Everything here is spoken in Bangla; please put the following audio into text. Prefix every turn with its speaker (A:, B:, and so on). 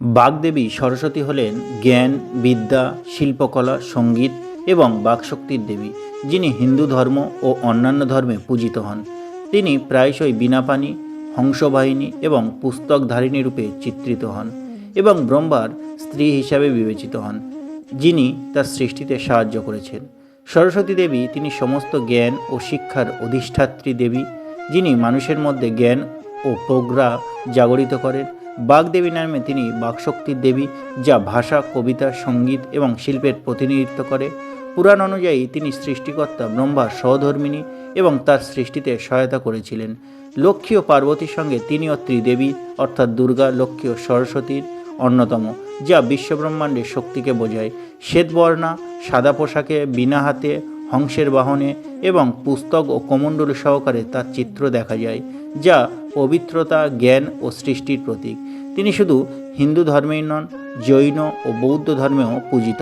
A: বাগদেবী সরস্বতী হলেন জ্ঞান, বিদ্যা, শিল্পকলা, সঙ্গীত এবং বাকশক্তির দেবী, যিনি হিন্দু ধর্ম ও অন্যান্য ধর্মে পূজিত হন। তিনি প্রায়শই বীণাপাণি, হংসবাহিনী এবং পুস্তকধারিণী রূপে চিত্রিত হন এবং ব্রহ্মার স্ত্রী হিসাবে বিবেচিত হন, যিনি তার সৃষ্টিতে সাহায্য করেছেন। সরস্বতী দেবী তিনি সমস্ত জ্ঞান ও শিক্ষার অধিষ্ঠাত্রী দেবী, যিনি মানুষের মধ্যে জ্ঞান ও প্রজ্ঞা জাগরিত করেন। বাগদেবী নামে তিনি বাকশক্তির দেবী, যা ভাষা, কবিতা, সঙ্গীত এবং শিল্পের প্রতিনিধিত্ব করে। পুরাণ অনুযায়ী তিনি সৃষ্টিকর্তা ব্রহ্মার সহধর্মিণী এবং তার সৃষ্টিতে সহায়তা করেছিলেন। লক্ষ্মী ও পার্বতীর সঙ্গে তিনিও ত্রিদেবী অর্থাৎ দুর্গা, লক্ষ্মী ও সরস্বতীর অন্যতম, যা বিশ্বব্রহ্মাণ্ডের শক্তিকে বোঝায়। শ্বেতবর্ণা, সাদা পোশাকে, বিনা হাতে, হংসের বাহনে এবং পুস্তক ও কমণ্ডলু সহকারে তার চিত্র দেখা যায়, যা পবিত্রতা, জ্ঞান ও সৃষ্টির প্রতীক। তিনি শুধু হিন্দু ধর্মেই নন, জৈন ও বৌদ্ধ ধর্মেও পূজিত।